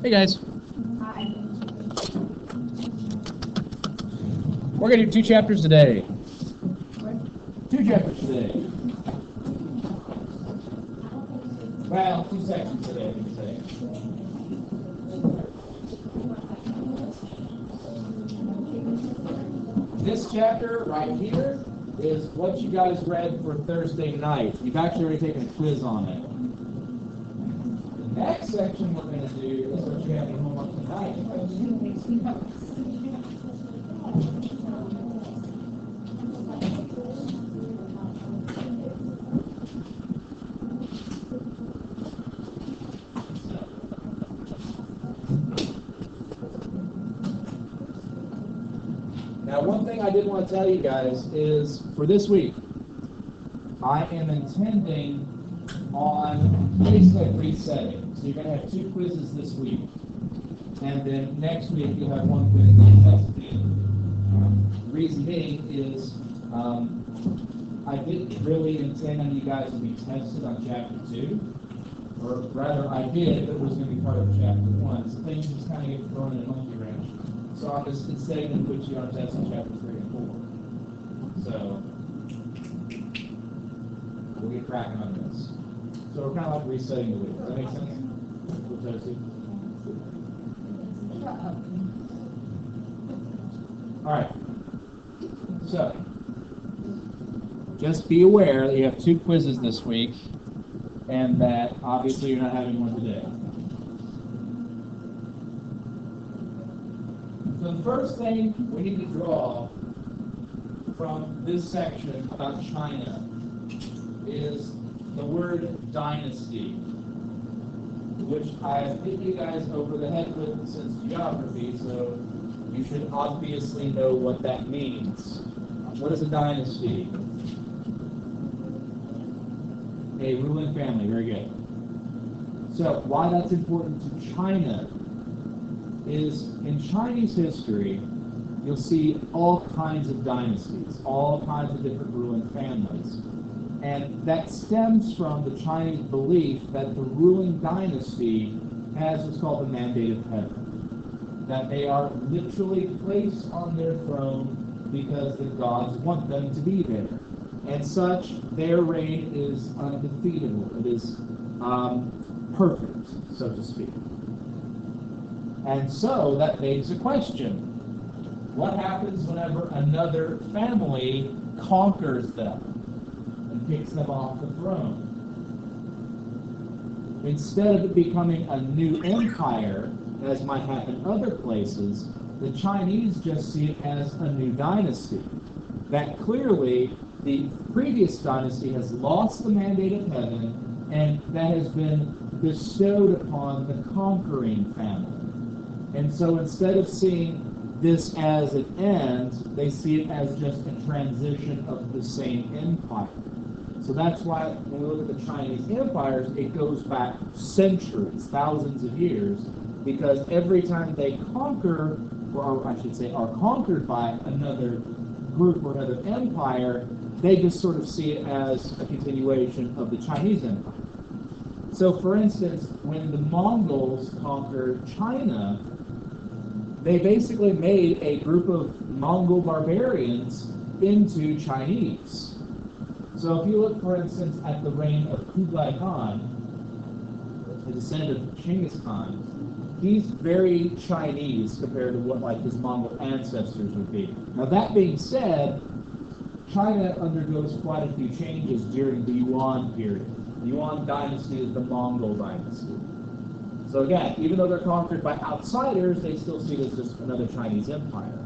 Hey guys. Hi. We're going to do 2 chapters today. 2 chapters today. Well, 2 sections today, I can say. This chapter right here is what you guys read for Thursday night. You've actually already taken a quiz on it. The next section we're going to do is what you have in homework tonight. Now, one thing I did want to tell you guys is for this week, I am intending on basically resetting. So you're going to have 2 quizzes this week. And then next week you'll have 1 quiz on testing. The reason being is I didn't really intend on you guys to be tested on chapter 2. Or rather, I did, but it was going to be part of chapter 1. So things just kind of get thrown in a monkey wrench. So I'm just instead going to put you on test in chapter 3 and 4. So we'll get cracking on this. So we're kind of like resetting the week. Does that make sense? All right. So just be aware that you have 2 quizzes this week, and that obviously you're not having one today. So the first thing we need to draw from this section about China is the word dynasty, which I've hit you guys over the head with since geography, so you should obviously know what that means. What is a dynasty? A ruling family, very good. So why that's important to China is in Chinese history, you'll see all kinds of dynasties, all kinds of different ruling families. And that stems from the Chinese belief that the ruling dynasty has what's called the mandate of heaven. That they are literally placed on their throne because the gods want them to be there. And such, their reign is undefeatable. It is perfect, so to speak. And so that begs a question. What happens whenever another family conquers them and kicks them off the throne? Instead of it becoming a new empire, as might happen other places, the Chinese just see it as a new dynasty. That clearly the previous dynasty has lost the mandate of heaven, and that has been bestowed upon the conquering family. And so instead of seeing this as an end, they see it as just a transition of the same empire. So that's why when we look at the Chinese empires, it goes back centuries, thousands of years, because every time they conquer, or I should say are conquered by another group or another empire, they just sort of see it as a continuation of the Chinese empire. So for instance, when the Mongols conquered China, they basically made a group of Mongol barbarians into Chinese. So if you look, for instance, at the reign of Kublai Khan, the descendant of Genghis Khan, he's very Chinese compared to what like his Mongol ancestors would be. Now that being said, China undergoes quite a few changes during the Yuan period. The Yuan dynasty is the Mongol dynasty. So again, even though they're conquered by outsiders, they still see it as just another Chinese empire.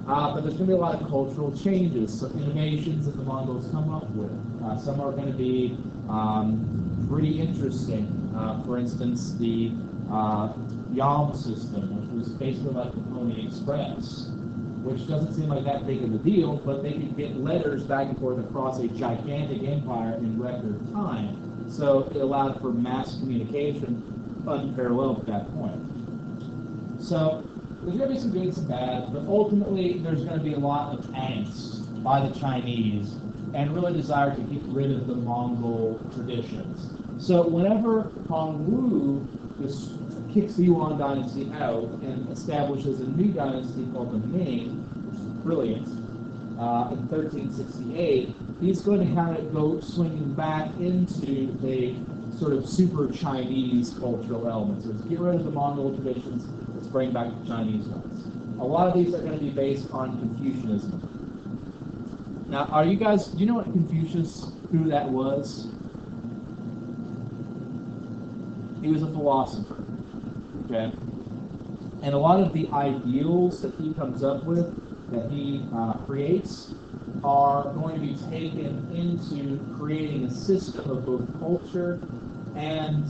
But there's going to be a lot of cultural changes, some innovations that the Mongols come up with. Some are going to be pretty interesting. For instance, the Yam system, which was basically like the Pony Express, which doesn't seem like that big of a deal, but they could get letters back and forth across a gigantic empire in record time. So it allowed for mass communication unparalleled at that point. So there's going to be some good and some bad, but ultimately there's going to be a lot of angst by the Chinese and really desire to get rid of the Mongol traditions. So whenever Hongwu just kicks the Yuan dynasty out and establishes a new dynasty called the Ming, which is brilliant, in 1368, he's going to have it go swinging back into the sort of super Chinese cultural elements. So let's get rid of the Mongol traditions, let's bring back the Chinese ones. A lot of these are going to be based on Confucianism. Now, do you know what Confucius, who that was? He was a philosopher, okay? And a lot of the ideals that he comes up with, that he creates, are going to be taken into creating a system of both culture and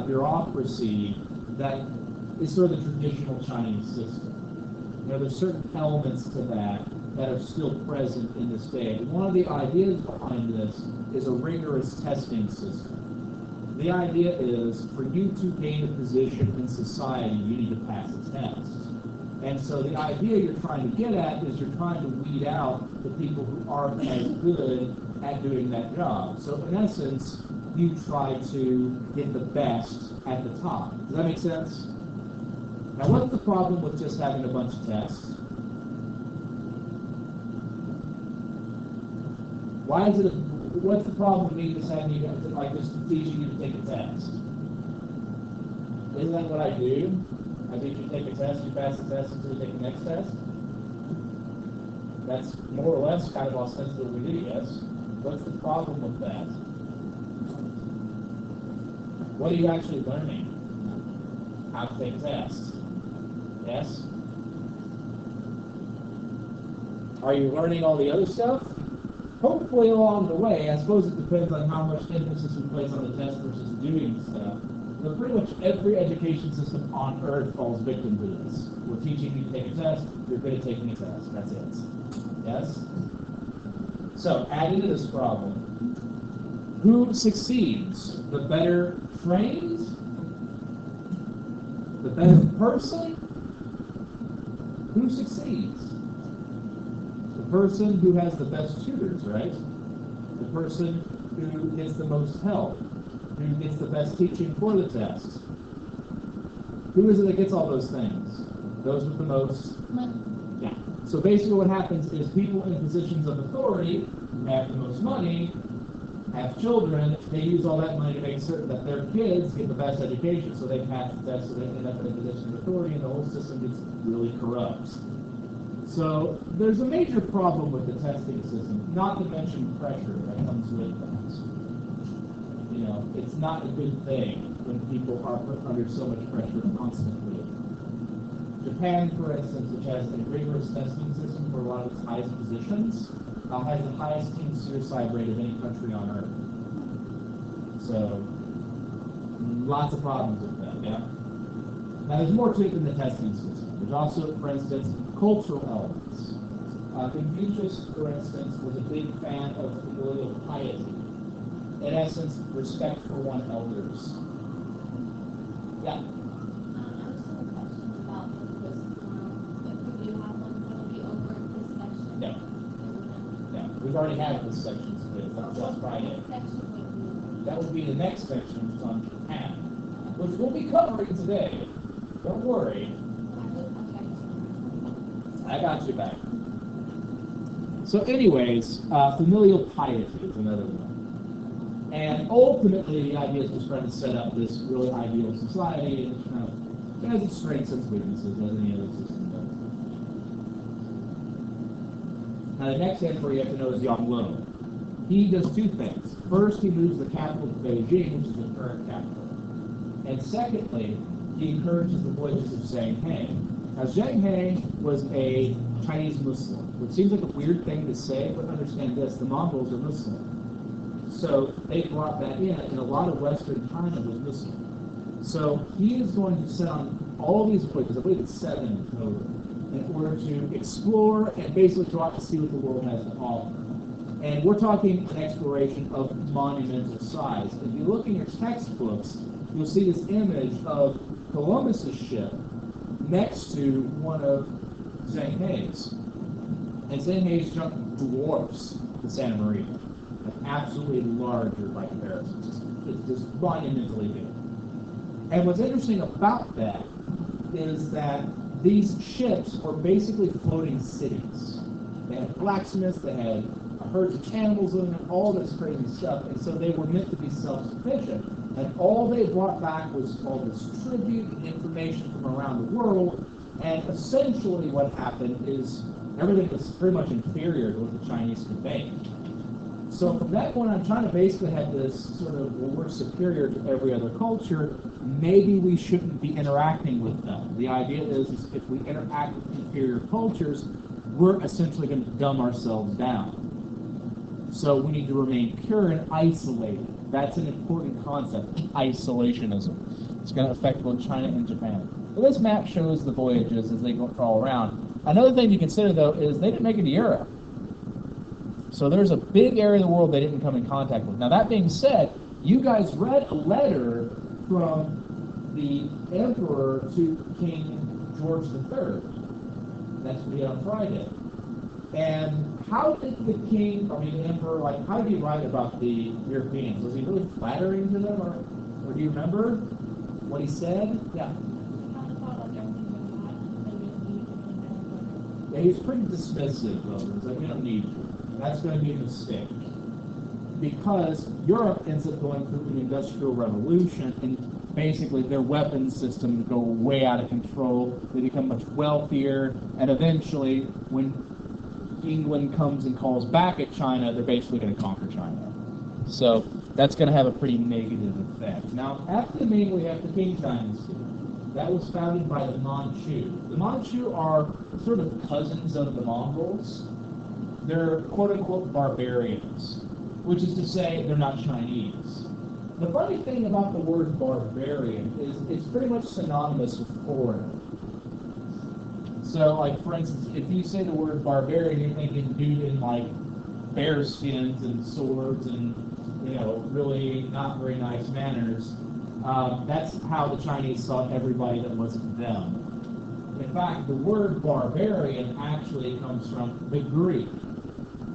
bureaucracy that is sort of the traditional Chinese system. You know, there's certain elements to that are still present in this day. One of the ideas behind this is a rigorous testing system. The idea is, for you to gain a position in society, you need to pass a test. And so the idea you're trying to get at is you're trying to weed out the people who aren't as good at doing that job. So in essence, you try to get the best at the top. Does that make sense? Now, what's the problem with just having a bunch of tests? What's the problem with me just having you guys, like, just teaching you to take a test? Isn't that what I do? I teach you to take a test, you pass the test until you take the next test. That's more or less kind of ostensibly what we do, yes? What's the problem with that? What are you actually learning? How to take a test. Yes? Are you learning all the other stuff? Hopefully along the way. I suppose it depends on how much emphasis we place on the test versus doing stuff. But pretty much every education system on earth falls victim to this. We're teaching you to take a test, you're good at taking a test. That's it. Yes? So, adding to this problem, who succeeds? The better trained? The better person? Who succeeds? The person who has the best tutors, right? The person who gets the most help, who gets the best teaching for the test. Who is it that gets all those things? Those with the most money. Yeah. So basically what happens is people in positions of authority who have the most money, have children, they use all that money to make certain that their kids get the best education so they pass the test so they end up in a position of authority and the whole system gets really corrupt. So there's a major problem with the testing system, not to mention pressure that comes with that. You know, it's not a good thing when people are put under so much pressure constantly. Japan, for instance, which has a rigorous testing system for a lot of its highest positions, has the highest teen suicide rate of any country on earth. So, lots of problems with that, yeah? Now, there's more to it than the testing system. There's also, for instance, cultural elements. Confucius, for instance, was a big fan of filial piety. In essence, respect for one's elders. Yeah? I was just a question about the quiz tomorrow. If we do have one, will it be over this section? No. Yeah, we've already had this section split. That was last Friday. What section would be? That would be the next section, which is on Japan, which we'll be covering today. Don't worry. I got you back. So anyways, familial piety is another one. And ultimately, the idea is just trying to set up this really ideal society, and it has its strengths and weaknesses, as any other system does. Now, the next emperor you have to know is Yonglun. He does two things. First, he moves the capital to Beijing, which is the current capital. And secondly, he encourages the voyages of Zheng He. Now, Zheng He was a Chinese Muslim, which seems like a weird thing to say, but understand this, the Mongols are Muslim. So they brought that in, and a lot of Western China was Muslim. So he is going to set on all these voyages, I believe it's 7 in total, in order to explore and basically go out to see what the world has to offer. And we're talking an exploration of monumental size. If you look in your textbooks, you'll see this image of Columbus's ship next to one of Zheng He's. And Zheng He's junk dwarfs the Santa Maria. Like absolutely larger by comparison. It's just monumentally big. And what's interesting about that is that these ships were basically floating cities. They had blacksmiths, they had herds of animals in them, all this crazy stuff, and so they were meant to be self-sufficient. And all they brought back was all this tribute and information from around the world, and essentially what happened is everything was pretty much inferior to what the Chinese could make. So from that point, I'm trying to basically have this sort of, well, we're superior to every other culture, maybe we shouldn't be interacting with them. The idea is if we interact with inferior cultures, we're essentially going to dumb ourselves down. So we need to remain pure and isolated. That's an important concept, isolationism. It's going to affect both China and Japan. Well, this map shows the voyages as they go all around. Another thing to consider, though, is they didn't make it to Europe. So there's a big area of the world they didn't come in contact with. Now, that being said, you guys read a letter from the emperor to King George III. That's what we did on Friday. And how did the emperor, how did he write about the Europeans? Was he really flattering to them, or do you remember what he said? Yeah. Yeah, he was pretty dismissive of them. He's like, we don't need you. That's going to be a mistake. Because Europe ends up going through an industrial revolution, and basically their weapons systems go way out of control. They become much wealthier, and eventually, when England comes and calls back at China, they're basically going to conquer China. So that's going to have a pretty negative effect. Now, after the Ming, we have the Qing Dynasty. That was founded by the Manchu. The Manchu are sort of cousins of the Mongols. They're quote-unquote barbarians, which is to say they're not Chinese. The funny thing about the word barbarian is it's pretty much synonymous with foreigner. So, for instance, if you say the word barbarian, you're thinking dude in, bear skins and swords and, really not very nice manners. That's how the Chinese saw everybody that wasn't them. In fact, the word barbarian actually comes from the Greek,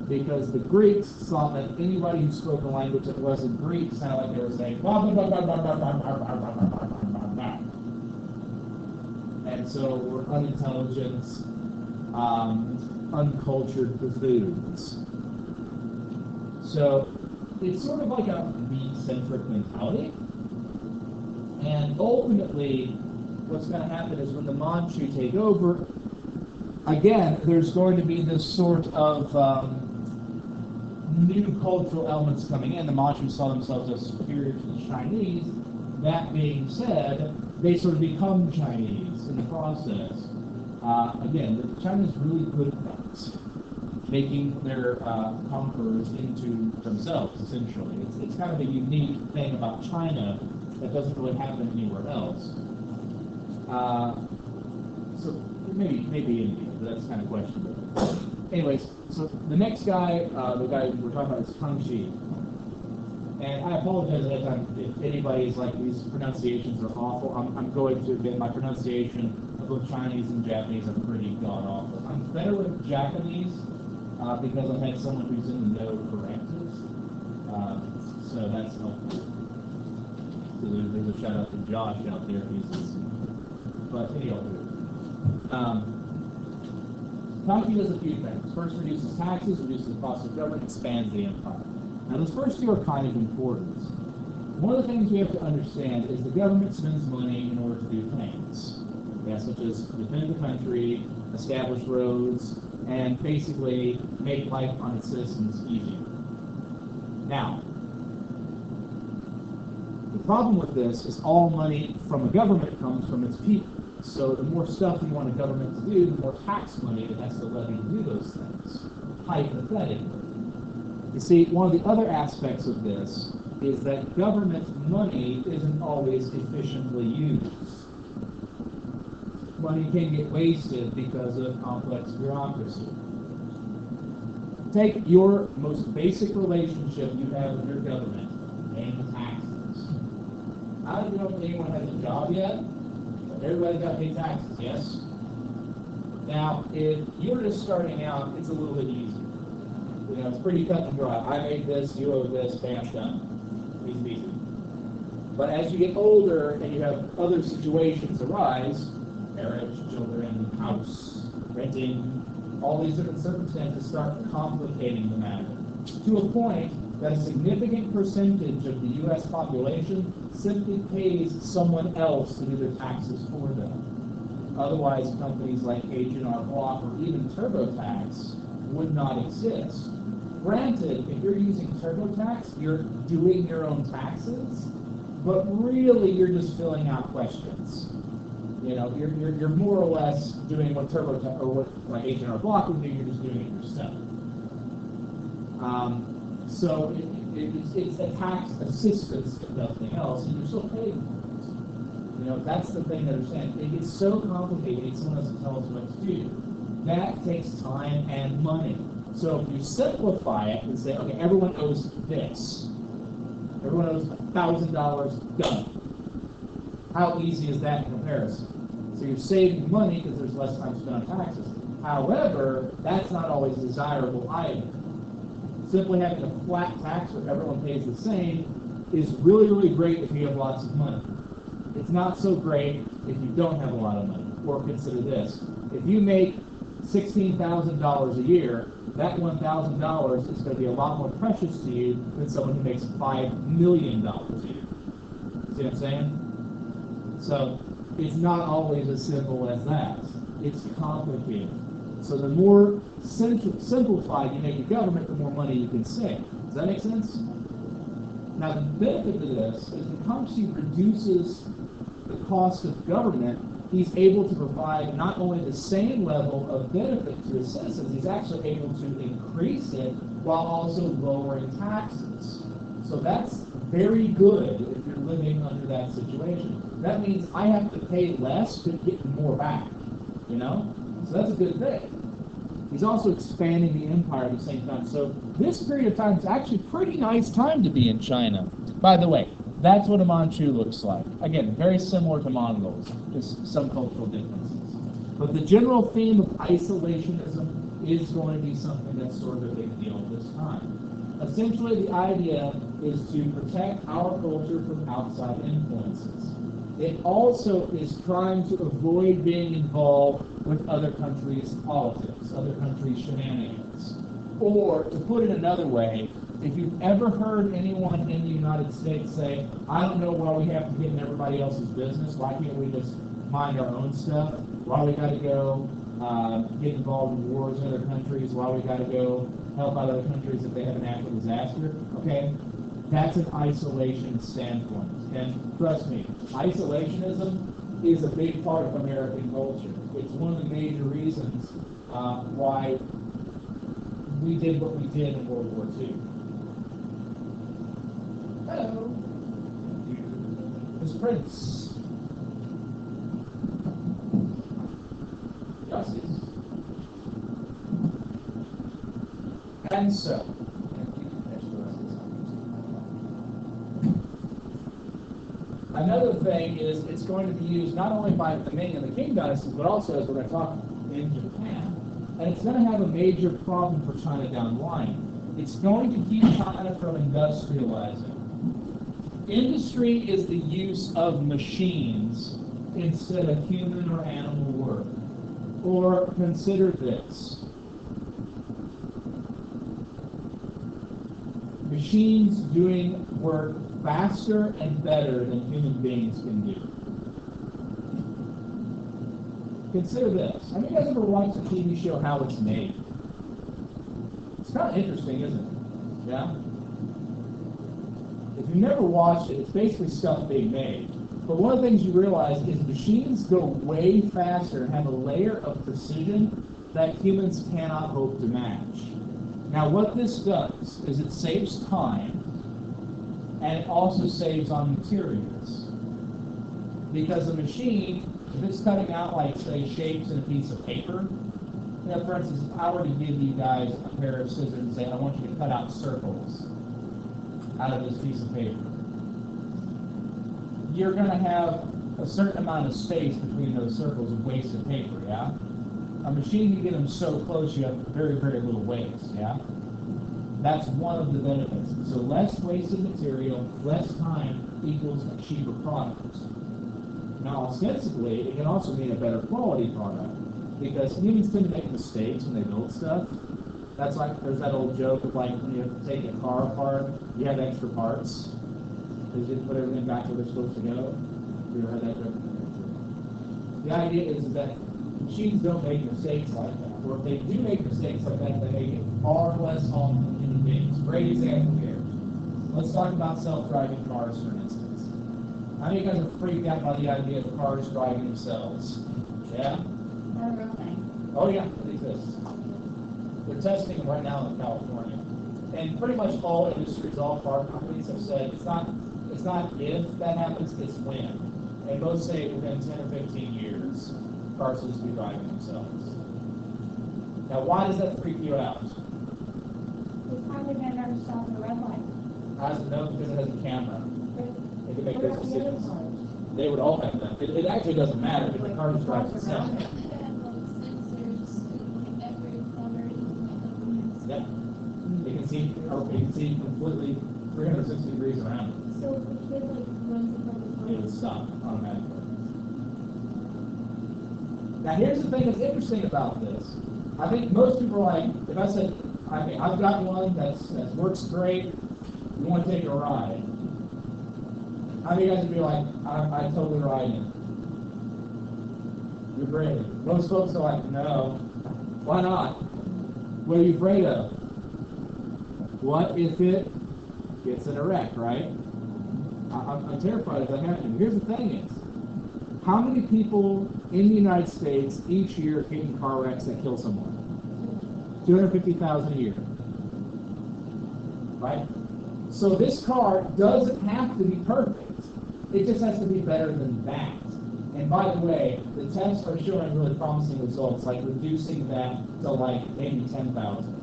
because the Greeks saw that anybody who spoke a language that wasn't Greek sounded like they were saying blah, blah, blah, blah, blah, blah, blah, blah, blah, blah, blah, blah, blah. And so we're unintelligent, uncultured buffoons. So it's sort of like a me-centric mentality. And ultimately, what's going to happen is when the Manchu take over, again, there's going to be this sort of new cultural elements coming in. The Manchu saw themselves as superior to the Chinese. That being said, they sort of become Chinese in the process. Again, the China's really good at that, making their conquerors into themselves, essentially. It's kind of a unique thing about China that doesn't really happen anywhere else. So maybe India, but that's kind of questionable. Anyways, so the next guy, the guy we're talking about is Kang Xi. And I apologize ahead of time if anybody's these pronunciations are awful. I'm going to admit my pronunciation of both Chinese and Japanese are pretty god-awful. I'm better with Japanese because I've had someone who's in the know correct it. So that's helpful. So there's a shout out to Josh out there who's listening. But anyhow, Kang Xi does a few things. First, reduces taxes, reduces the cost of government, expands the empire. Now, those first two are kind of important. One of the things we have to understand is the government spends money in order to do things, such as defend the country, establish roads, and basically make life on its citizens easier. Now, the problem with this is all money from a government comes from its people. So the more stuff you want a government to do, the more tax money it has to levy to do those things, hypothetically. You see, one of the other aspects of this is that government money isn't always efficiently used. Money can get wasted because of complex bureaucracy. Take your most basic relationship you have with your government, paying taxes. I don't know if anyone has a job yet, but everybody's got to pay taxes, yes? Now, if you're just starting out, it's a little bit easier. You know, it's pretty cut and dry. I made this, you owe this, bam, done. Easy. But as you get older and you have other situations arise, marriage, children, house, renting, all these different circumstances start complicating the matter to a point that a significant percentage of the U.S. population simply pays someone else to do their taxes for them. Otherwise, companies like H&R Block or even TurboTax would not exist. Granted, if you're using TurboTax, you're doing your own taxes, but really you're just filling out questions. You know, you're more or less doing what TurboTax or what like H&R Block would do. You're just doing it yourself. So it's a tax assistance, if nothing else, and you're still paying for it. You know, that's the thing to understand. It gets so complicated. Someone has to tell us what to do. That takes time and money. So if you simplify it and say, okay, everyone owes this. Everyone owes $1,000, done. How easy is that in comparison? So you're saving money because there's less time spent on taxes. However, that's not always desirable either. Simply having a flat tax where everyone pays the same is really, really great if you have lots of money. It's not so great if you don't have a lot of money. Or consider this. If you make $16,000 a year, that $1,000 is going to be a lot more precious to you than someone who makes $5 million a year. See what I'm saying? So it's not always as simple as that. It's complicated. So the more simplified you make your government, the more money you can save. Does that make sense? Now the benefit of this is the Tecumseh reduces the cost of government. He's able to provide not only the same level of benefit to his citizens, he's actually able to increase it while also lowering taxes. So that's very good if you're living under that situation. That means I have to pay less to get more back, you know? So that's a good thing. He's also expanding the empire at the same time. So this period of time is actually a pretty nice time to be in China. By the way, that's what a Manchu looks like. Again, very similar to Mongols, just some cultural differences. But the general theme of isolationism is going to be something that's sort of a big deal this time. Essentially, the idea is to protect our culture from outside influences. It also is trying to avoid being involved with other countries' politics, other countries' shenanigans. Or, to put it another way, if you've ever heard anyone in the United States say, I don't know why we have to get in everybody else's business, why can't we just mind our own stuff, why we got to go get involved in wars in other countries, why we got to go help out other countries if they have a natural disaster, okay? That's an isolation standpoint. And trust me, isolationism is a big part of American culture. It's one of the major reasons why we did what we did in World War II. Hello. Miss Prince. Justice. And so, another thing is it's going to be used not only by the Ming and the Qing dynasties, but also, as we're going to talk, in Japan. And it's going to have a major problem for China down the line. It's going to keep China from industrializing. Industry is the use of machines instead of human or animal work. Or consider this. Machines doing work faster and better than human beings can do. Consider this. Have you guys ever watched the TV show How It's Made? It's kind of interesting, isn't it? Yeah? If you've never watched it, it's basically stuff being made. But one of the things you realize is machines go way faster and have a layer of precision that humans cannot hope to match. Now, what this does is it saves time, and it also saves on materials. Because a machine, if it's cutting out, like, say, shapes in a piece of paper, you know, for instance, if I were to give you guys a pair of scissors and say, I want you to cut out circles out of this piece of paper, you're going to have a certain amount of space between those circles of wasted paper, yeah? A machine can get them so close you have very, very little waste, yeah? That's one of the benefits. So less wasted material, less time equals a cheaper product. Now, ostensibly, it can also mean a better quality product, because humans tend to make mistakes when they build stuff. That's like, there's that old joke of like, when you have to take a car apart, you have extra parts. Because you put everything back where they're supposed to go. You ever had that joke? The idea is that machines don't make mistakes like that. Or if they do make mistakes like that, they make it far less harmful than human beings. Great example here. Let's talk about self-driving cars, for instance. How many of you guys are freaked out by the idea of cars driving themselves? Yeah? Not a real thing. Oh yeah, it exists. They're testing it right now in California. And pretty much all industries, all car companies have said it's not if that happens, it's when. And most say within 10 or 15 years, cars will just be driving themselves. Now, why does that freak you out? It's probably going to never stop at a red light. How does it know? Because it has a camera. It can make What those about the other decisions. cars? They would all have that. It actually doesn't matter if the car just drives itself. They have sensors in every corner, Yep. It can see completely 360 degrees around it. So if the kid like runs in front of the It would stop automatically. Now, here's the thing that's interesting about this. I think most people are like, if I said, I've got one that works great, you want to take a ride. How many of you guys would be like, I totally ride it? You're brave. Most folks are like, no. Why not? What are you afraid of? What if it gets in a wreck, right? I'm terrified of that happening. Here's the thing is, how many people in the United States each year get in car wrecks that kill someone? 250,000 a year. Right? So this car doesn't have to be perfect. It just has to be better than that. And by the way, the tests are showing really promising results, like reducing that to like maybe 10,000.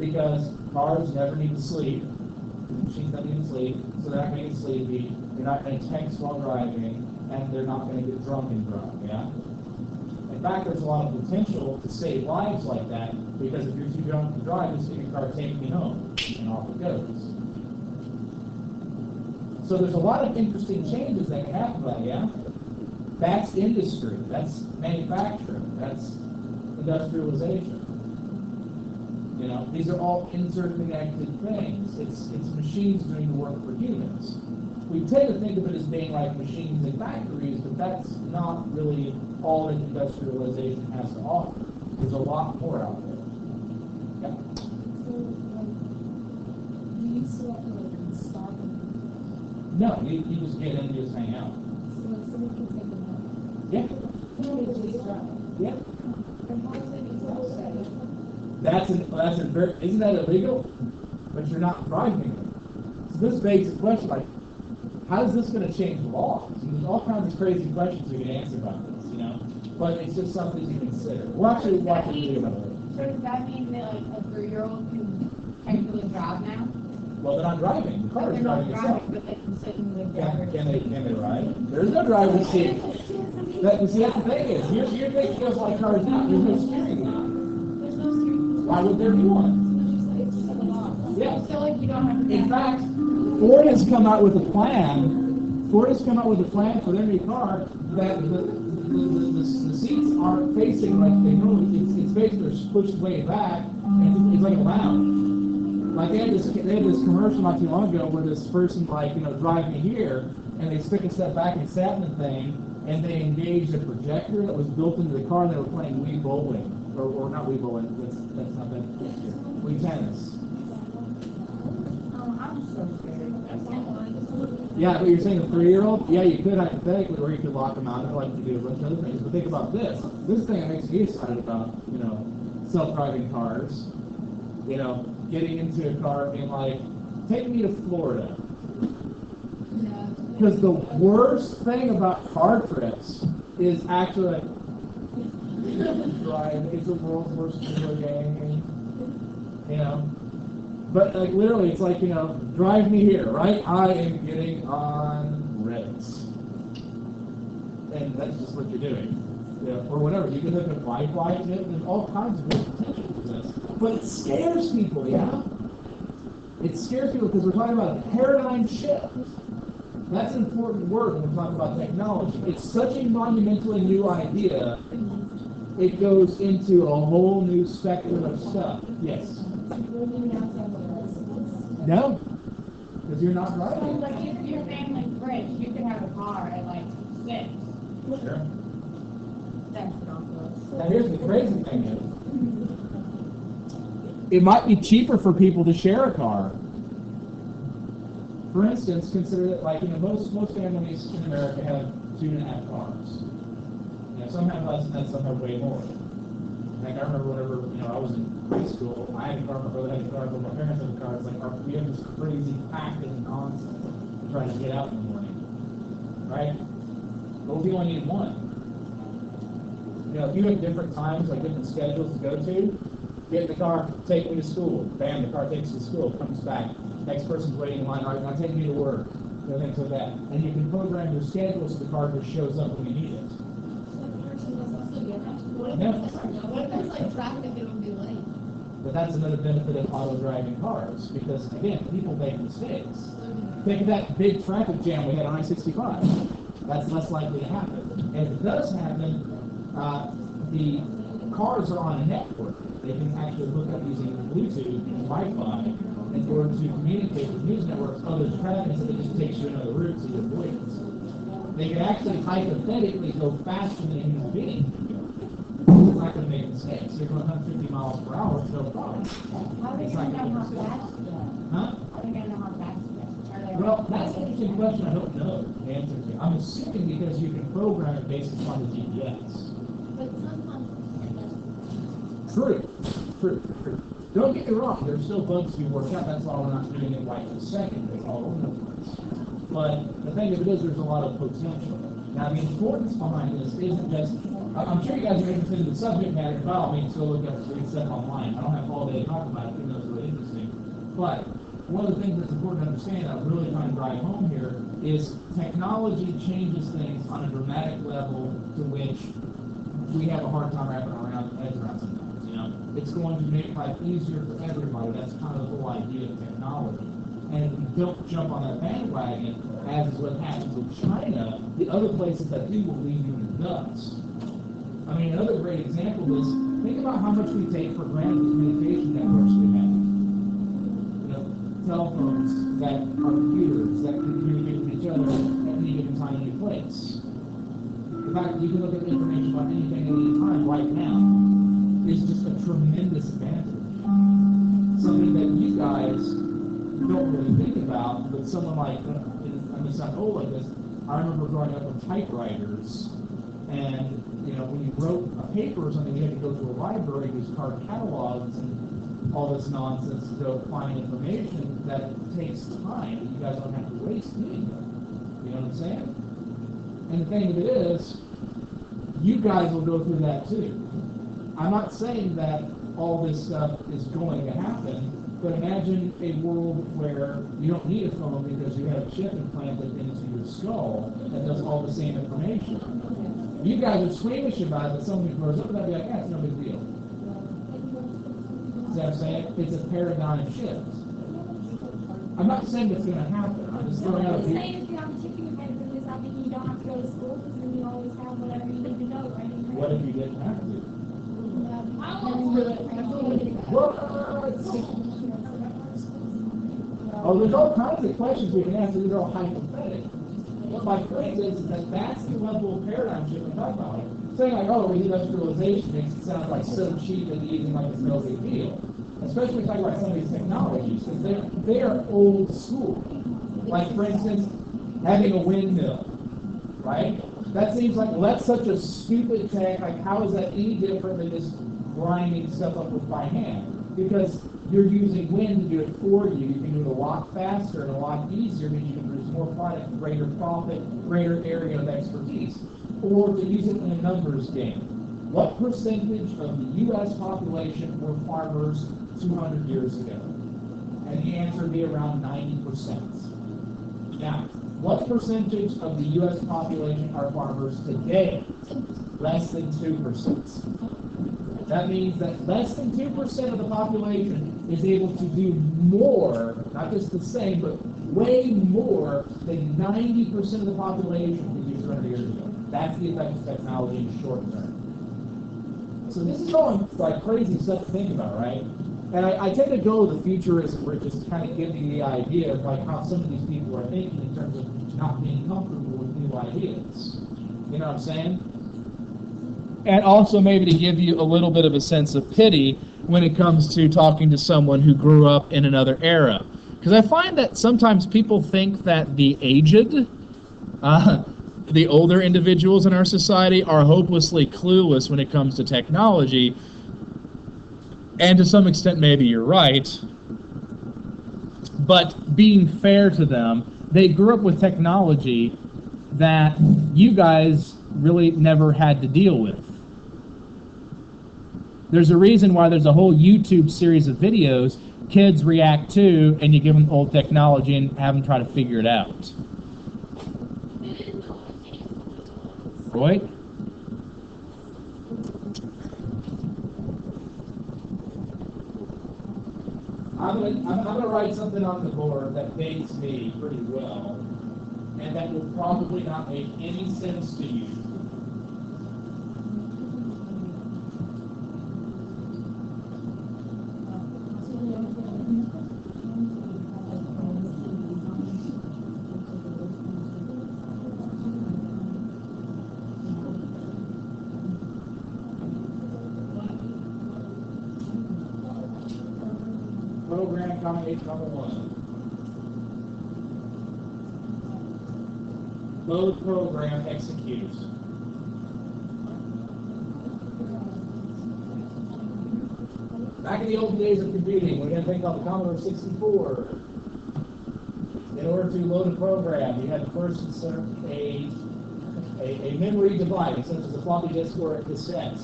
Because cars never need to sleep. Machines don't need to sleep, so they're not going to get sleepy, they're not going to text while driving, and they're not going to get drunk and drunk, yeah? In fact, there's a lot of potential to save lives like that, because if you're too drunk to drive, just get your car, take me home, and off it goes. So there's a lot of interesting changes that can happen by that, yeah? That's industry, that's manufacturing, that's industrialization. You know, these are all interconnected things. It's machines doing the work for humans. We tend to think of it as being like machines in factories, but that's not really all that industrialization has to offer. There's a lot more out there. Yeah. So, like, you still have to like stop them. No, you just get in and just hang out. So like someone can take them out. Yeah. No, they just drive. Yeah. And how is it exhausted? Isn't that illegal? But you're not driving it. So this begs the question, like, how is this going to change the laws? And there's all kinds of crazy questions we can answer about this, you know? But it's just something to consider. We'll actually watch a video about it. So does that mean that like a 3-year-old can technically drive now? Well, they're not driving. The car They're is not driving driving, itself. but they can sit in the driver's Can they ride? There's no driver's seat. That's the thing is, you're thinking of like cars now. There's no steering wheel. There's no street. Why would there be one? It's just a lot. Yeah. So like you don't have to. In fact, Ford has come out with a plan. Ford has come out with a plan for their new car that the seats aren't facing like they normally. It's basically pushed way back, and it's like a lounge. Like they had this commercial not too long ago where this person drive me here, and they took a step back and sat in the thing, and they engaged a projector that was built into the car, and they were playing Wii bowling or not Wii bowling, that's not that. Wii tennis. I'm so scared. Yeah, but you're saying a 3-year-old? Yeah, you could hypothetically, or you could lock them out, like you do a bunch of other things. But think about this. This thing that makes me excited about, self-driving cars. Getting into a car and being like, take me to Florida. Because the worst thing about car trips is actually drive. It's the world's worst video game. But like literally, it's like drive me here, right? I am getting on Ritz, and that's just what you're doing, or whatever. You can look at Wi-Fi, and all kinds of good potential for this. But it scares people, It scares people because we're talking about a paradigm shift. That's an important word when we're talking about technology. It's such a monumentally new idea. It goes into a whole new spectrum of stuff. Yes. No, because you're not driving. Like if your family's rich, you could have a car at like 6. Sure. That's ridiculous. Now here's the crazy thing is, it might be cheaper for people to share a car. For instance, consider that most families in America have 2.5 cars. Some have less than that, some have way more. Like I remember whenever I was in high school, I had a car, my brother had a car, but my parents had a car. It's like we have this crazy packet of nonsense to try to get out in the morning, right? But if you only need one, if you have different times, like different schedules to go to, get in the car, take me to school. Bam, the car takes you to school, comes back. Next person's waiting in line, all right, now take me to work. Things like that. And you can program your schedule so the car just shows up when you need it. What if there's like traffic and it'll be late? But that's another benefit of auto-driving cars, because again, people make mistakes. Think of that big traffic jam we had on I-65. That's less likely to happen. And if it does happen, the cars are on a network. They can actually hook up using Bluetooth and Wi-Fi in order to communicate with news networks, other traffic, so that it just takes you another route to your avoidance. They can actually hypothetically go faster than a human being. It's not going to make mistakes. You're going 150 miles per hour, it's no problem. How do you know how fast you are? Huh? How do you know how fast you are? Well, that's an interesting question. I don't know the answer to. I'm assuming because you can program it based upon the GPS. But sometimes True. Don't get me wrong, there's still bugs to be worked out, that's why we're not doing it right this second, it's all over the place. But the thing of it is, there's a lot of potential. Now, the importance behind this isn't just, I'm sure you guys are interested in the subject matter, by all means, go look up free stuff online. I don't have all day to talk about it, even though it's really interesting. But one of the things that's important to understand, I'm really trying to drive home here, is technology changes things on a dramatic level to which we have a hard time wrapping our heads around sometimes. It's going to make life easier for everybody. That's kind of the whole idea of technology. And if you don't jump on that bandwagon, as is what happens with China, the other places that do will leave you in the dust. I mean, another great example is, think about how much we take for granted the communication networks we have. Telephones that are computers that can communicate with each other at any given time, any place. The fact that you can look at information about anything at any time right now is just a tremendous advantage. Something that you guys don't really think about, but someone like, I'm just not old like this, I remember growing up with typewriters, and when you wrote a paper or something, you had to go to a library, use card catalogs, and all this nonsense to go find information that takes time. You guys don't have to waste doing that. You know what I'm saying? And the thing of it is, you guys will go through that too. I'm not saying that all this stuff is going to happen, but imagine a world where you don't need a phone because you have a chip implanted into your skull that does all the same information. You guys are squeamish about it, but somebody grows up with that, be like, yeah, it's no big deal. See what I'm saying? It's a paradigm shift. I'm not saying it's going to happen. I'm just throwing out a What I'm saying is you have a chip in your head because I mean you don't have to go to school because then you always have whatever you need to know right in your What head. if you didn't have to? Oh, there's all kinds of questions we can answer. These are all hypothetical. What my point is that that's the level of paradigm shift I'm talking about. saying like, oh, industrialization makes it sound like so cheap and easy, like it's no big deal. Especially when you talk about some of these technologies, because they're old school. Like, for instance, having a windmill, right? That seems like, well, that's such a stupid tech. Like, how is that any different than just grinding stuff up with by hand? Because you're using wind to do it for you. You can do it a lot faster and a lot easier, means you can produce more product, greater profit, greater area of expertise. Or to use it in a numbers game. What percentage of the U.S. population were farmers 200 years ago? And the answer would be around 90%. Now, what percentage of the U.S. population are farmers today? Less than 2%. That means that less than 2% of the population is able to do more, not just the same, but way more than 90% of the population did 200 years ago. That's the effect of technology in the short term. So this is all like crazy stuff to think about, right? And I tend to go to the futurism where it just kind of gives you the idea of like how some of these people are thinking in terms of not being comfortable with new ideas. You know what I'm saying? And also maybe to give you a little bit of a sense of pity when it comes to talking to someone who grew up in another era. Because I find that sometimes people think that the aged, the older individuals in our society are hopelessly clueless when it comes to technology. And to some extent, maybe you're right. But being fair to them, they grew up with technology that you guys really never had to deal with. There's a reason why there's a whole YouTube series of videos kids react to, and you give them old technology and have them try to figure it out. Right? I'm going to write something on the board that dates me pretty well, and that will probably not make any sense to you. Program combination number 1. Load program execute. Back in the old days of computing, we had a thing called the Commodore 64. In order to load a program, you had to first insert a memory device, such as a floppy disk or a cassette.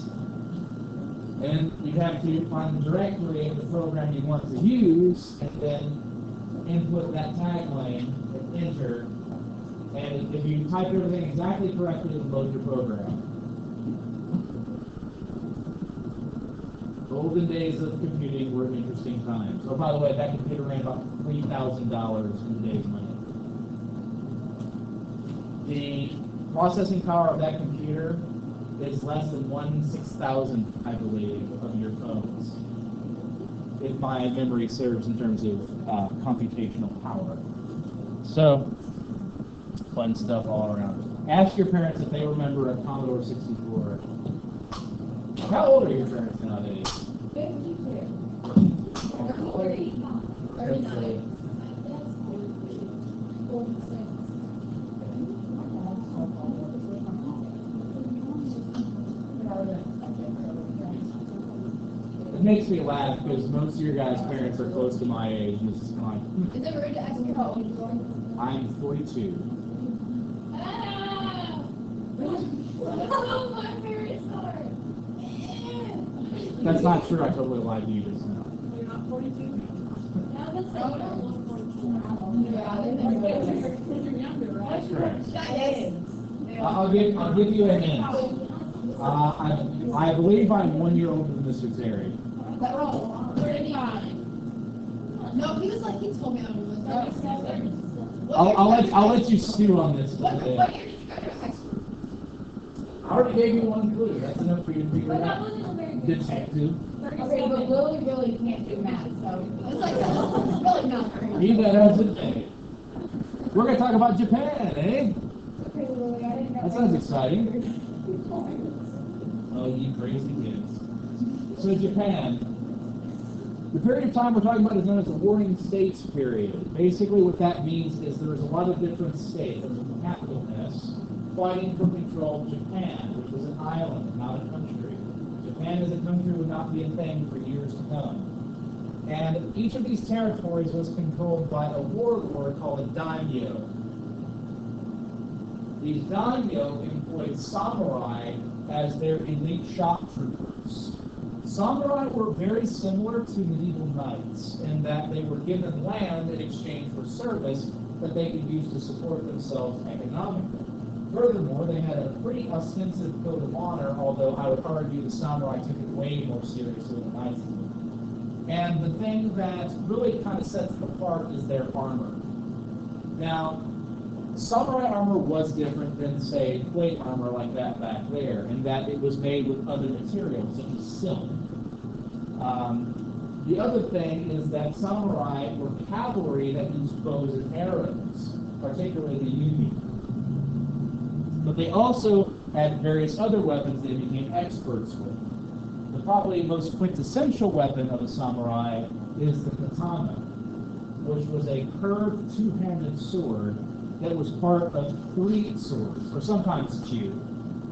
And you'd have to find the directory of the program you want to use, and then input that tag lane and enter. And if you type everything exactly correctly, it will load your program. Golden days of computing were interesting times. Oh, by the way, that computer ran about $3,000 in today's money. The processing power of that computer is less than 1/6000th, I believe, of your phones, if my memory serves in terms of computational power. So, fun stuff all around. Ask your parents if they remember a Commodore 64. How old are your parents nowadays? 52. 39. It makes me laugh because most of your guys' parents are close to my age, and it's just kind of like, Is it rude to ask your how old you are? I'm 42. Ah! Oh, my parents are. That's not true. I totally lied to you just now. You're not 42? Yeah, that's like almost 42. Yeah, you're younger, right? That's correct. Yes. I'll give you a hint. I believe I'm 1 year older than Mr. Terry. Oh, 39. No, he was like, he told me I was 37. I'll let you stew on this for What today. year did you go to high school? I already gave you one clue. That's enough for you to figure it But that out. wasn't a very good Detective. Okay, but Lily really can't do math, so. It's like, it's really not very He that has it. We're going to talk about Japan, eh? Okay, Lily, I didn't know. That sounds exciting. Oh, you crazy kids. So Japan, the period of time we're talking about is known as the Warring States period. Basically what that means is there's a lot of different states, there's a capitalness, fighting for control of Japan, which was an island, not a country. Japan as a country would not be a thing for years to come. And each of these territories was controlled by a warlord called a daimyo. These daimyo employed samurai as their elite shock troopers. Samurai were very similar to medieval knights in that they were given land in exchange for service that they could use to support themselves economically. Furthermore, they had a pretty ostensive code of honor, although I would argue the samurai took it way more seriously than knights did. And the thing that really kind of sets them apart is their armor. Now, samurai armor was different than, say, plate armor like that back there, in that it was made with other materials, such as silk. The other thing is that samurai were cavalry that used bows and arrows, particularly the yumi. But they also had various other weapons they became experts with. The probably most quintessential weapon of a samurai is the katana, which was a curved two-handed sword that was part of 3 swords, or sometimes 2.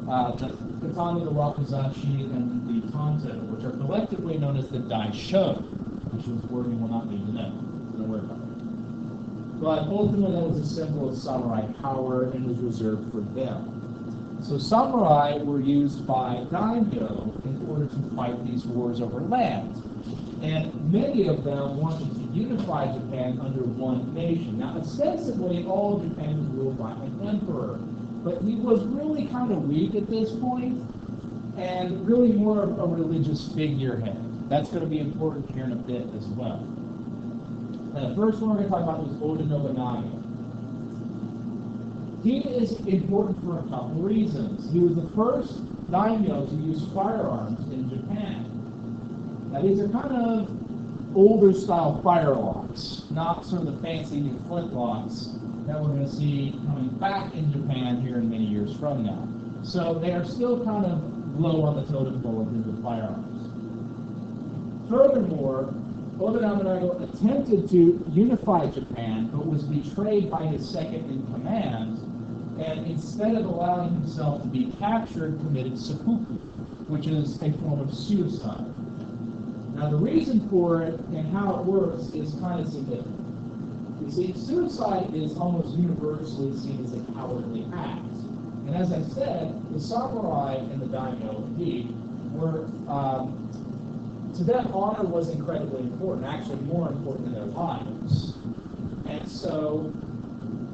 The katana, the wakizashi, and the tanto, which are collectively known as the daisho, which was a word you will not need to know. Don't worry about it. But ultimately, that was a symbol of samurai power and was reserved for them. So samurai were used by daimyo in order to fight these wars over land. And many of them wanted to unify Japan under one nation. Now, ostensibly, all of Japan was ruled by an emperor, but he was really kind of weak at this point, and really more of a religious figurehead. That's going to be important here in a bit as well. And the first one we're going to talk about is Oda Nobunaga. He is important for a couple reasons. He was the first daimyo to use firearms in Japan. Now, these are kind of older style firelocks, not sort of the fancy new flintlocks that we're going to see coming back in Japan here in many years from now. So they are still kind of low on the totem pole in terms of firearms. Furthermore, Oda Nobunaga attempted to unify Japan, but was betrayed by his second in command, and instead of allowing himself to be captured, committed seppuku, which is a form of suicide. Now, the reason for it and how it works is kind of significant. You see, suicide is almost universally seen as a cowardly act. And as I said, the samurai and the daimyo, indeed, were, to them, honor was incredibly important, actually more important than their lives. And so,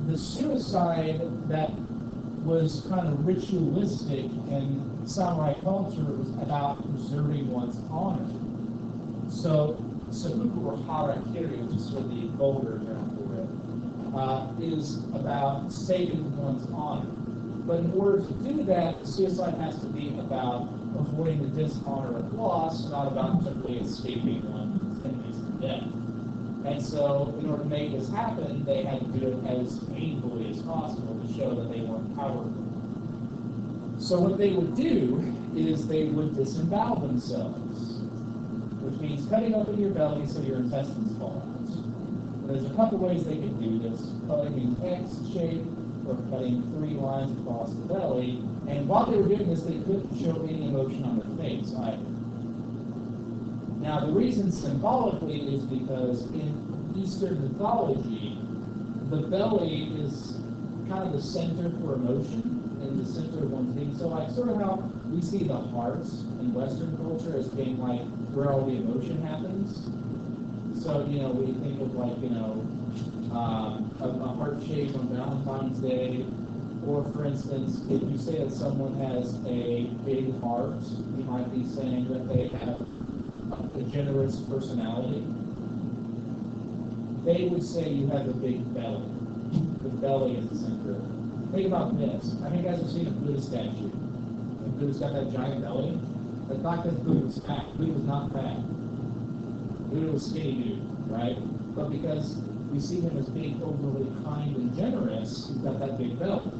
the suicide that was kind of ritualistic in samurai culture was about preserving one's honor. So, seppuku or harakiri, which is sort of the vulgar term for it, is about saving one's honor. But in order to do that, suicide has to be about avoiding the dishonor of loss, not about simply escaping one's enemies to death. And so, in order to make this happen, they had to do it as painfully as possible to show that they weren't cowardly. So what they would do is they would disembowel themselves, which means cutting open your belly so your intestines fall out. There's a couple ways they could do this: cutting in X shape or cutting 3 lines across the belly. And while they were doing this, they couldn't show any emotion on their face either. Now, the reason symbolically is because in Eastern mythology, the belly is kind of the center for emotion and the center of one's being. So, like, sort of how we see the hearts in Western culture as being like where all the emotion happens. So, you know, we think of like, you know, a heart shape on Valentine's Day, or for instance, if you say that someone has a big heart, you might be saying that they have a generous personality. They would say you have a big belly. The belly is the center. Think about this. How many guys have seen a Buddha statue? And Buddha's got that giant belly? That's not because Buddha was fat. Buddha was not fat. Buddha was skinny dude, right? But because we see him as being overly kind and generous, he's got that big belly.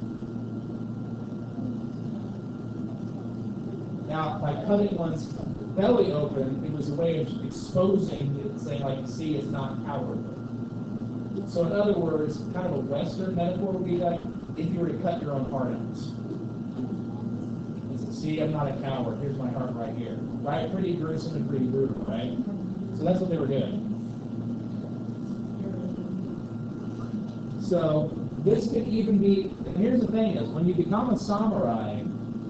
Now, by cutting one's belly open, it was a way of exposing it, saying, like, see, it's not cowardly. So in other words, kind of a Western metaphor would be that if you were to cut your own heart out. See, I'm not a coward. Here's my heart right here. Right? Pretty gruesome and pretty brutal, right? So that's what they were doing. So this could even be, and here's the thing is, when you become a samurai,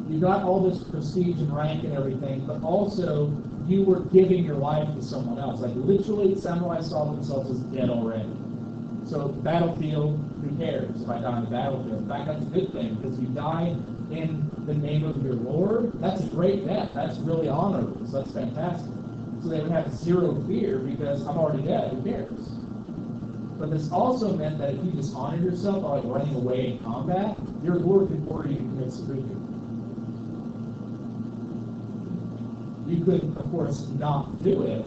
you got all this prestige and rank and everything, but also you were giving your life to someone else. Like literally, samurai saw themselves as dead already. So battlefield, who cares if I die on the battlefield? In fact, that's a good thing, because you die in the name of your Lord. That's a great death. That's really honorable. So that's fantastic. So they would have zero fear because I'm already dead. Who cares? But this also meant that if you dishonor yourself by like running away in combat, your Lord could order you to commit seppuku. You could, of course, not do it,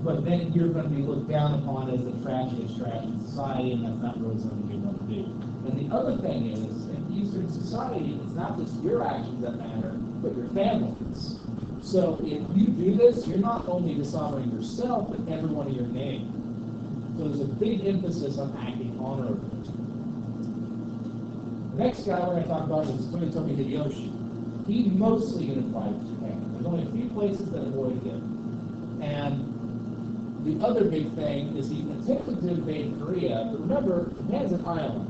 but then you're going to be looked down upon as the trashiest trash in society, and that's not really something you want to do. And the other thing is, in Eastern society, it's not just your actions that matter, but your families. So if you do this, you're not only dishonoring yourself, but everyone in your name. So there's a big emphasis on acting honorably. The next guy we're going to talk about is Toyotomi Hideyoshi. He mostly unified Japan. There's only a few places that avoided him. And the other big thing is he attempted to invade Korea, but remember, Japan's an island.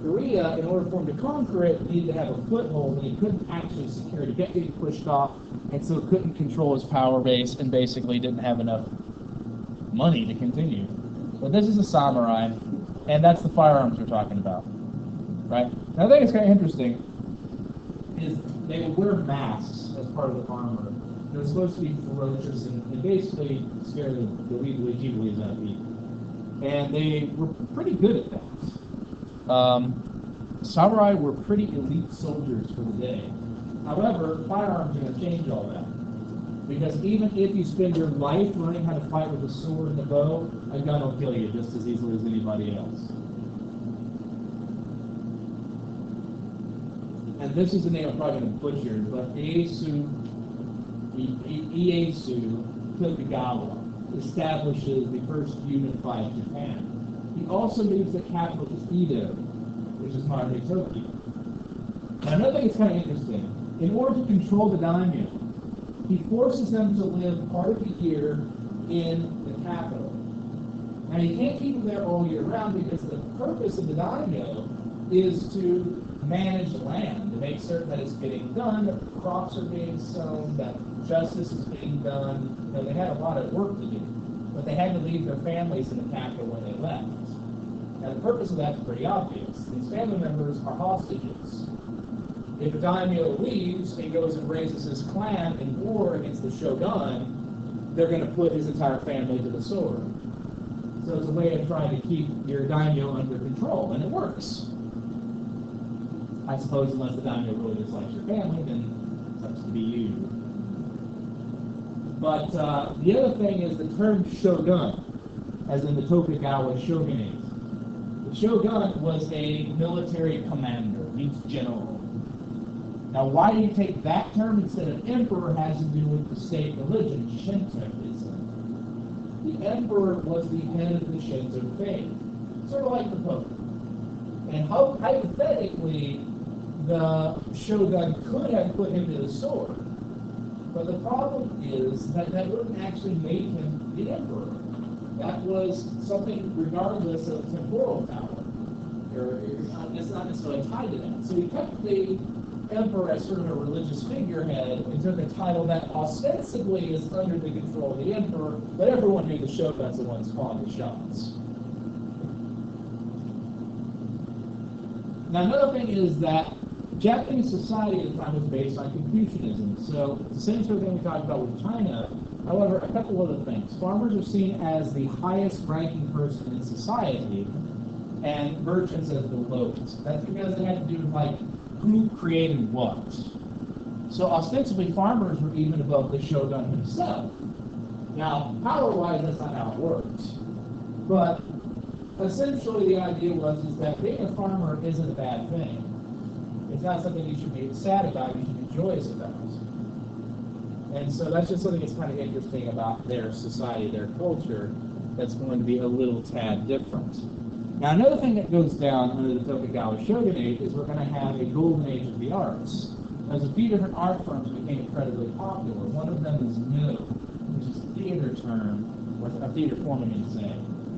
Korea, in order for him to conquer it, needed to have a foothold, and he couldn't actually secure it. He kept getting pushed off, and so couldn't control his power base, and basically didn't have enough money to continue. But this is a samurai, and that's the firearms we're talking about, right? Now, I think it's kind of interesting is they would wear masks as part of the armor. They're supposed to be ferocious and basically scare the weeblies out of people. And they were pretty good at that. Samurai were pretty elite soldiers for the day. However, firearms are going to change all that. Because even if you spend your life learning how to fight with a sword and a bow, a gun will kill you just as easily as anybody else. And this is the name I'm probably going to butcher, but Ieyasu Tokugawa establishes the first unified Japan. He also moves the capital to Edo, which is modern-day Tokyo. Now, another thing that's kind of interesting, in order to control the daimyo, he forces them to live part of the year in the capital. Now, you can't keep them there all year round because the purpose of the daimyo is to manage the land, to make certain that it's getting done, that crops are being sown, that justice is being done. You know, they had a lot of work to do, but they had to leave their families in the capital when they left. Now, the purpose of that is pretty obvious. These family members are hostages. If a daimyo leaves and goes and raises his clan in war against the shogun, they're going to put his entire family to the sword. So it's a way of trying to keep your daimyo under control, and it works. I suppose unless the daimyo really dislikes your family, then it's up to be you. But the other thing is the term shogun, as in the Tokugawa shogunate. The shogun was a military commander, means general. Now, why do you take that term instead of emperor has to do with the state religion, Shintoism. The emperor was the head of the Shinto faith, sort of like the Pope. And hypothetically, the shogun could have put him to the sword. But the problem is that that wouldn't actually make him the emperor. That was something regardless of temporal power. It's not necessarily tied to that. So he kept the emperor as sort of a religious figurehead and took a title that ostensibly is under the control of the emperor, but everyone knew the shogun's the ones calling the shots. Now, another thing is that Japanese society at the time was based on Confucianism. So the same sort of thing we talked about with China. However, a couple other things. Farmers are seen as the highest ranking person in society, and merchants as the lowest. That's because it had to do with like who created what. So ostensibly, farmers were even above the shogun himself. Now, power-wise, that's not how it works. But essentially, the idea was that being a farmer isn't a bad thing. It's not something you should be sad about, you should be joyous about. And so that's just something that's kind of interesting about their society, their culture, that's going to be a little tad different. Now, another thing that goes down under the Tokugawa shogunate is we're going to have a golden age of the arts. There's a few different art forms that became incredibly popular. One of them is Mu, which is a theater term, or a theater form, I mean to say,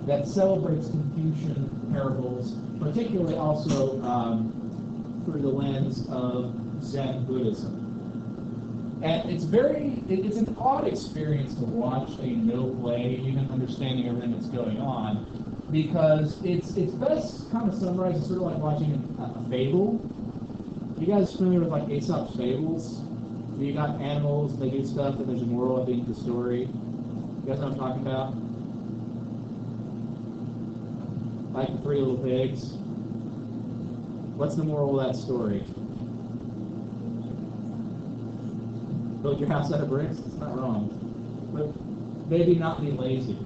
that celebrates Confucian parables, particularly also through the lens of Zen Buddhism. And it's an odd experience to watch a no play, even understanding everything that's going on, because it's best kind of summarized as sort of like watching a fable. You guys familiar with like Aesop's fables? You got animals, they do stuff, and there's a moral at the end of the story. You guys know what I'm talking about? Like the Three Little Pigs. What's the moral of that story? Build your house out of bricks? It's not wrong. But maybe not be lazy.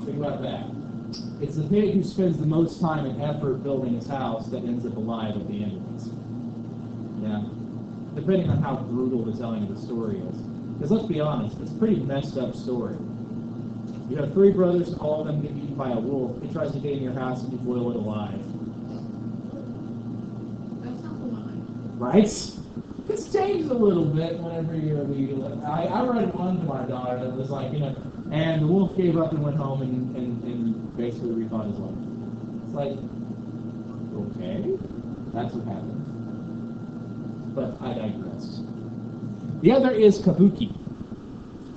Think about that. It's the pig who spends the most time and effort building his house that ends up alive at the end of it. Yeah. Depending on how brutal the telling of the story is. Because let's be honest, it's a pretty messed up story. You have three brothers, and all of them get eaten by a wolf. He tries to get in your house and you boil it alive. That's not the one. Right? It's changed a little bit whenever you're legal. I read one to my daughter that was like, and the wolf gave up and went home and basically refought his life. It's like, okay, that's what happened. But I digress. The other is Kabuki.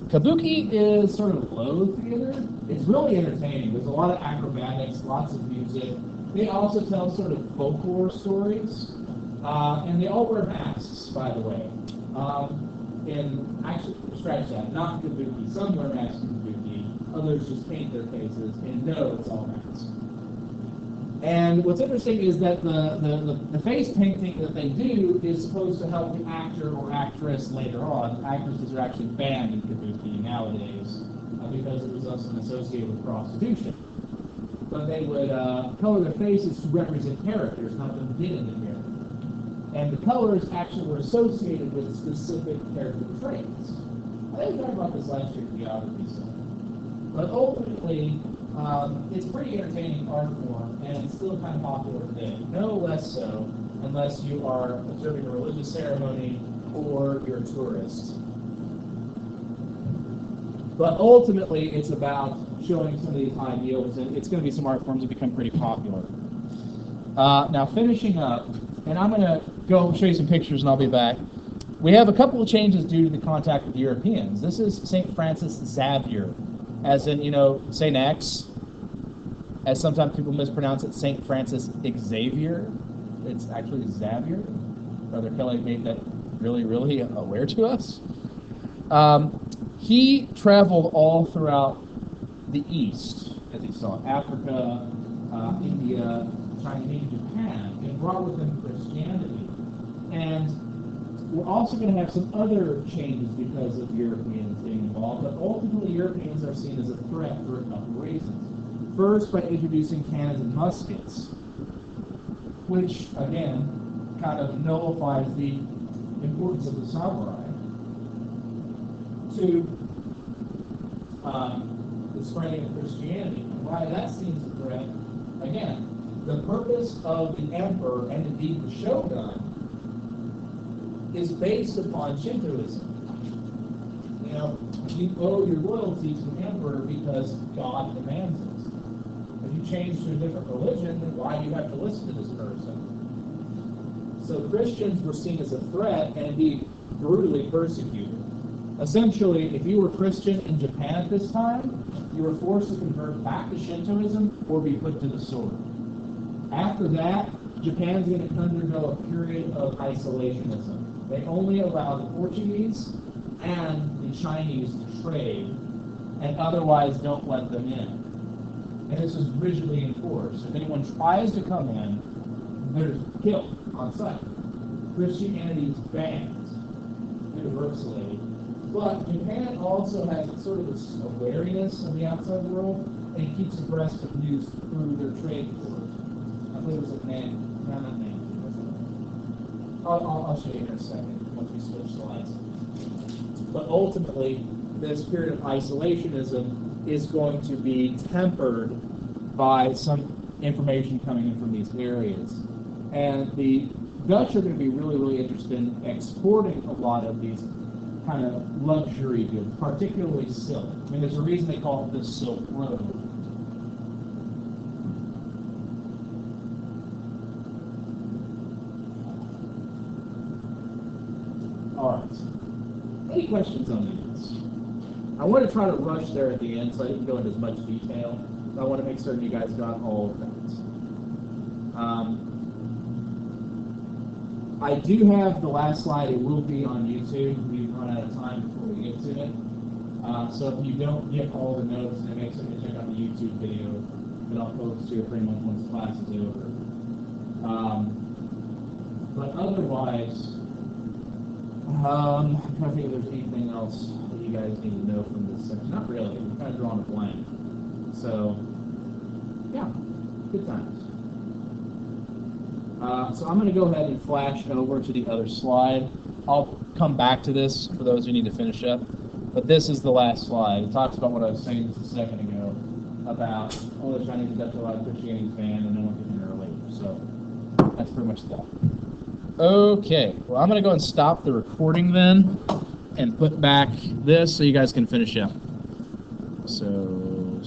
Kabuki is sort of low theater. It's really entertaining. There's a lot of acrobatics, lots of music. They also tell sort of folklore stories. And they all wear masks, by the way. And actually, scratch that, not Kabuki. Some wear masks in Kabuki, others just paint their faces, and no, it's all masks. And what's interesting is that the face painting that they do is supposed to help the actor or actress later on. Actresses are actually banned in Kabuki nowadays because it was also associated with prostitution. But they would color their faces to represent characters, not them get into character. And the colors actually were associated with specific character traits. I think we talked about this last year in geography stuff. But ultimately, it's pretty entertaining art form, and it's still kind of popular today. No less so unless you are observing a religious ceremony or you're a tourist. But ultimately, it's about showing some of these ideals, and it's going to be some art forms that become pretty popular. Now, finishing up, and I'm going to go show you some pictures and I'll be back. We have a couple of changes due to the contact with Europeans. This is St. Francis Xavier, as in, St. X, as sometimes people mispronounce it, St. Francis Xavier. It's actually Xavier. Brother Kelly made that really, really aware to us. He traveled all throughout the East, as he saw Africa, India, China, and Japan, and brought with him Christianity. And we're also going to have some other changes because of Europeans being involved, but ultimately Europeans are seen as a threat for a couple of reasons. First, by introducing cannons and muskets, which, again, kind of nullifies the importance of the samurai. To the spreading of Christianity. Why that's seen as a threat, again, the purpose of the emperor and indeed the shogun is based upon Shintoism. You owe your loyalty to the emperor because God demands it. If you change to a different religion, then why do you have to listen to this person? So Christians were seen as a threat and indeed brutally persecuted. Essentially, if you were Christian in Japan at this time, you were forced to convert back to Shintoism or be put to the sword. After that, Japan's going to undergo a period of isolationism. They only allow the Portuguese and the Chinese to trade, and otherwise don't let them in. And this is rigidly enforced. If anyone tries to come in, they're killed on sight. Christianity is banned universally. But Japan also has sort of this awareness of the outside world and keeps abreast of news through their trade court. I believe it was a man, not name. I'll show you in a second once we switch slides. But ultimately, this period of isolationism is going to be tempered by some information coming in from these areas. And the Dutch are going to be really, really interested in exporting a lot of these kind of luxury goods, particularly silk. I mean, there's a reason they call it the Silk Road. All right. Any questions on these? I want to try to rush there at the end so I didn't go into as much detail. I want to make certain you guys got all of that. I do have the last slide. It will be on YouTube. We've run out of time before we get to it. So if you don't get all the notes, then make sure to check out the YouTube video that I'll post 2 or 3 months once class is over. But otherwise, I'm trying to think if there's anything else that you guys need to know from this section. Not really. We're kind of drawing a blank. So, yeah, good times. So I'm going to go ahead and flash over to the other slide. I'll come back to this for those who need to finish up. But this is the last slide. It talks about what I was saying just a second ago about all the Chinese and Dutch allowed Christianity banned and no one can enter later. So that's pretty much that. Okay, well I'm going to go and stop the recording then and put back this so you guys can finish up. So